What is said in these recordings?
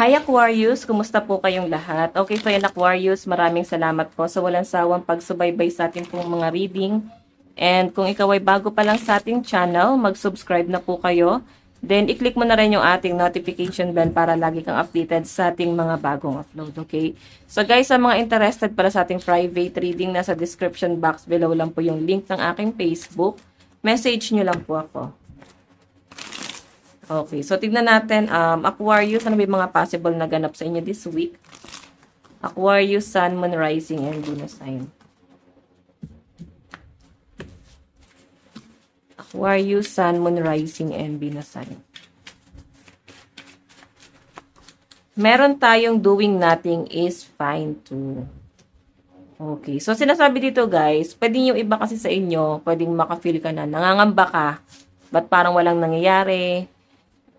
Hi Aquarius, kumusta po kayong lahat? Okay so yan Aquarius, maraming salamat po sa walang sawang pagsubaybay sa ating pong mga reading. And kung ikaw ay bago pa lang sa ating channel, mag-subscribe na po kayo. Then i-click mo na rin yung ating notification bell para lagi kang updated sa ating mga bagong upload, okay? So guys, sa mga interested para sa ating private reading, nasa description box below lang po yung link ng aking Facebook. Message nyo lang po ako. Okay, so tignan natin, Aquarius, ano ba yung mga possible na ganap sa inyo this week? Aquarius, Sun, Moon, Rising, and Venus sign. Aquarius, Sun, Moon, Rising, and Venus sign. Meron tayong doing nothing is fine too. Okay, so sinasabi dito guys, pwedeng yung iba kasi sa inyo, pwedeng makafeel ka na, nangangamba ka, ba't parang walang nangyayari,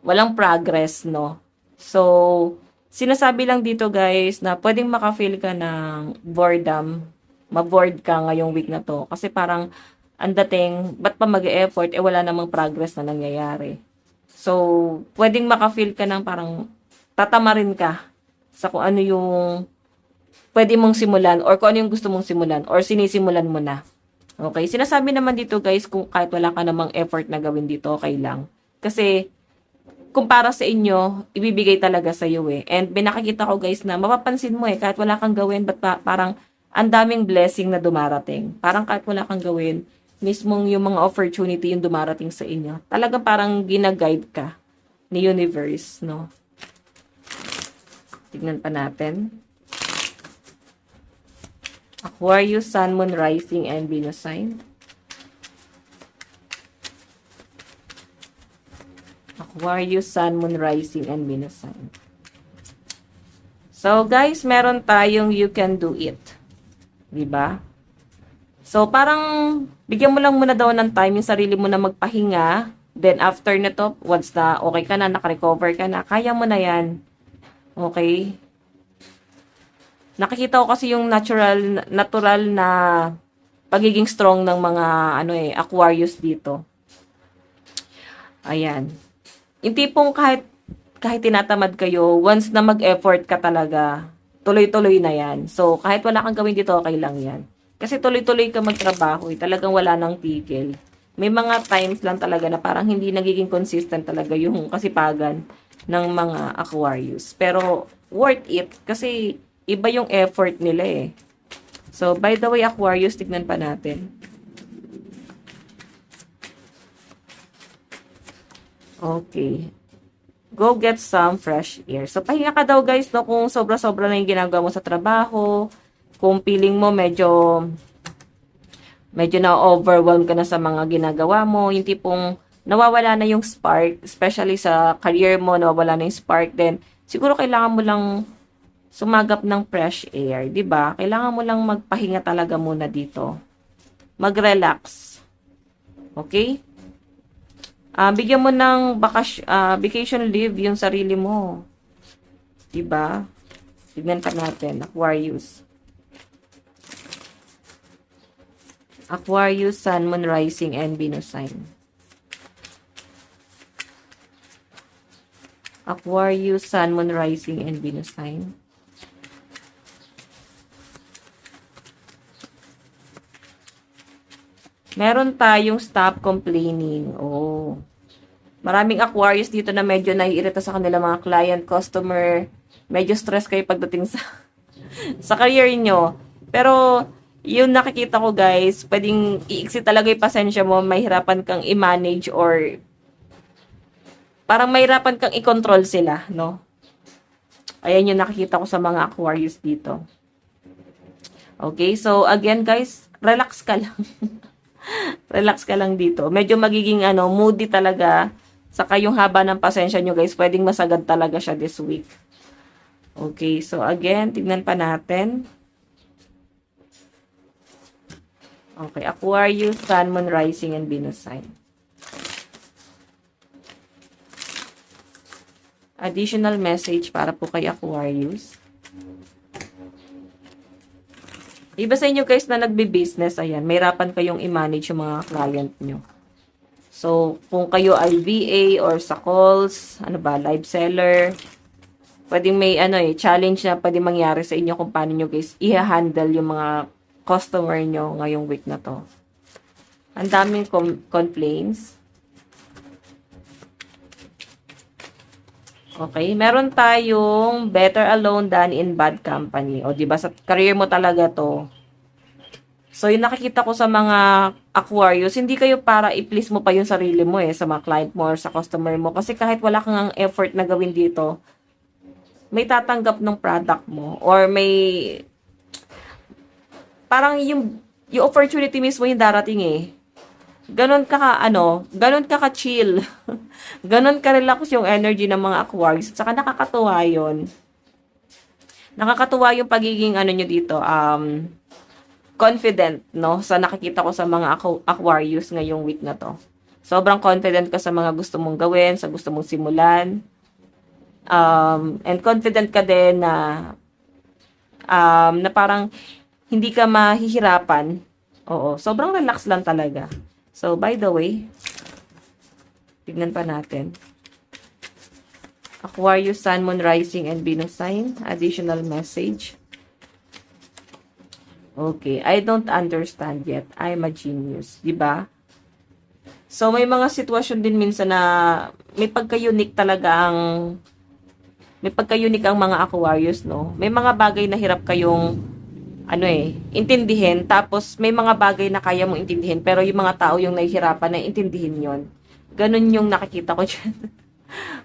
walang progress, no? So, sinasabi lang dito guys na pwedeng makafeel ka ng boredom, ma-bored ka ngayong week na to. Kasi parang, ang dating, ba't pa mag-e-effort, wala namang progress na nangyayari. So, pwedeng makafeel ka ng parang tatamarin ka sa kung ano yung pwede mong simulan or kung ano yung gusto mong simulan or sinisimulan mo na. Okay? Sinasabi naman dito guys, kung kahit wala ka namang effort na gawin dito, okay lang. Kasi, kung para sa inyo, ibibigay talaga sa iyo eh. And binakikita ko guys na mapapansin mo eh, kahit wala kang gawin, but parang ang daming blessing na dumarating. Parang kahit wala kang gawin, mismong yung mga opportunity yung dumarating sa inyo. Talagang parang ginaguide ka ni universe, no? Tignan pa natin. Aquarius, Sun, Moon, Rising, and Venus sign. Aquarius, Sun, Moon, Rising, and Venus sign. So, guys, meron tayong you can do it. Diba? So, parang bigyan mo lang muna daw ng time yung sarili mo na magpahinga. Then, after na to, once na okay ka na, nakarecover ka na, kaya mo na yan. Okay? Nakikita ko kasi yung natural na pagiging strong ng mga Aquarius dito. Ayan. Yung tipong kahit tinatamad kayo, once na mag-effort ka talaga, tuloy-tuloy na yan. So, kahit wala kang gawin dito, okay lang yan. Kasi tuloy-tuloy ka magtrabaho, talagang wala nang tigil. May mga times lang talaga na parang hindi nagiging consistent talaga yung kasipagan ng mga Aquarius. Pero, worth it kasi iba yung effort nila eh. So, by the way, Aquarius, tignan pa natin. Okay. Go get some fresh air. So, pahinga ka daw guys, no? Kung sobra-sobra na yung ginagawa mo sa trabaho, kung feeling mo medyo na-overwhelm ka na sa mga ginagawa mo, yung tipong nawawala na yung spark, especially sa career mo, nawawala na yung spark, then siguro kailangan mo lang sumagap ng fresh air, 'di ba? Kailangan mo lang magpahinga talaga muna dito. Mag-relax. Okay? Bigyan mo ng vacation leave yung sarili mo. Diba? Tignan pa natin. Aquarius. Aquarius, Sun, Moon, Rising, and Venus sign. Aquarius, Sun, Moon, Rising, and Venus sign. Meron tayong stop complaining. Oh. Maraming Aquarius dito na medyo naiirita sa kanila mga client, customer. Medyo stress kayo pagdating sa sa career nyo. Pero, yung nakikita ko guys, pwedeng iiksi talaga yung pasensya mo, mahirapan kang i-manage or parang mahirapan kang i-control sila, no? Ayan yung nakikita ko sa mga Aquarius dito. Okay, so again guys, relax ka lang. Relax ka lang dito. Medyo magiging moody talaga. Saka yung haba ng pasensya nyo guys, pwedeng masagad talaga siya this week. Okay, so again, tignan pa natin. Okay, Aquarius, Sun, Moon, Rising, and Venus sign. Additional message para po kay Aquarius. Iba sa inyo guys na nagbi-business, ayan, mahirapan kayong i-manage yung mga client nyo. So, kung kayo ay VA or sa calls, live seller, pwedeng may ano challenge na pwedeng mangyari sa inyo kung paano nyo guys i-handle yung mga customer nyo ngayong week na to. Ang daming complaints. Okay, meron tayong better alone than in bad company. O, di ba sa career mo talaga to. So, yung nakikita ko sa mga Aquarius, hindi kayo para i-please mo pa yung sarili mo sa mga client mo or sa customer mo. Kasi kahit wala kang effort na gawin dito, may tatanggap ng product mo or may parang yung opportunity mismo yung darating ganon ka chill. Ganon ka relax yung energy ng mga Aquarius. At saka nakakatuwa yun. Nakakatuwa yung pagiging ano nyo dito, confident, no? Sa nakikita ko sa mga Aquarius ngayong week na to. Sobrang confident ka sa mga gusto mong gawin, sa gusto mong simulan. And confident ka din na parang hindi ka mahihirapan. Oo, sobrang relax lang talaga. So, by the way, tignan pa natin. Aquarius, Sun, Moon, Rising, and Venus sign. Additional message. Okay, I don't understand yet. I'm a genius. Diba? So, may mga sitwasyon din minsan na may pagka-unique talaga may pagka-unique ang mga Aquarius, no? May mga bagay na hirap kayong intindihin. Tapos, may mga bagay na kaya mong intindihin. Pero yung mga tao yung nahihirapan na intindihin yon. Ganun yung nakikita ko dyan.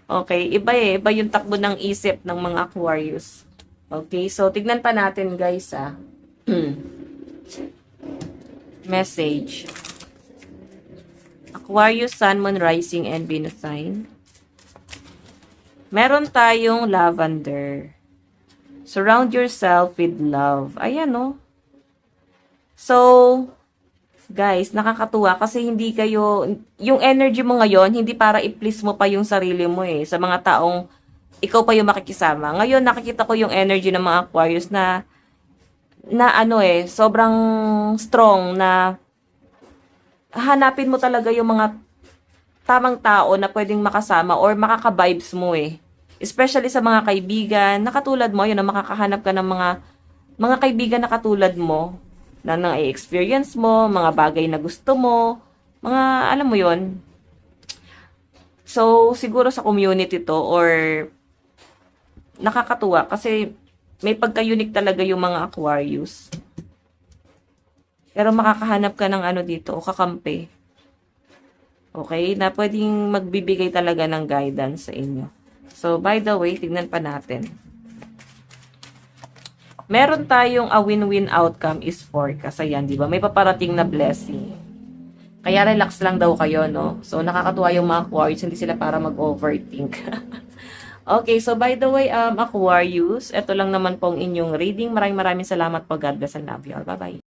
Okay, iba yung takbo ng isip ng mga Aquarius. Okay, so tignan pa natin guys message. Aquarius, Sun, Moon, Rising, and Venus sign. Meron tayong lavender. Surround yourself with love. Ayan, no? So, guys, nakakatuwa kasi hindi kayo, yung energy mo ngayon, hindi para i-please mo pa yung sarili mo sa mga taong ikaw pa yung makikisama. Ngayon, nakikita ko yung energy ng mga Aquarius na sobrang strong na hanapin mo talaga yung mga tamang tao na pwedeng makasama or makaka-vibes mo Especially sa mga kaibigan, na katulad mo, yun na makakahanap ka ng mga kaibigan na katulad mo, na na-experience mo, mga bagay na gusto mo, mga, alam mo yun. So, siguro sa community to, or nakakatuwa, kasi may pagka-unique talaga yung mga Aquarius. Pero makakahanap ka ng dito, o kakampi. Okay? Na pwedeng magbibigay talaga ng guidance sa inyo. So, by the way, tignan pa natin. Meron tayong a win-win outcome is for kasi yan, di ba? May paparating na blessing. Kaya relax lang daw kayo, no? So, nakakatuwa yung mga Aquarius, hindi sila para mag-overthink. Okay, so by the way, Aquarius, ito lang naman pong inyong reading. Maraming salamat po. God bless and love you all. Bye-bye.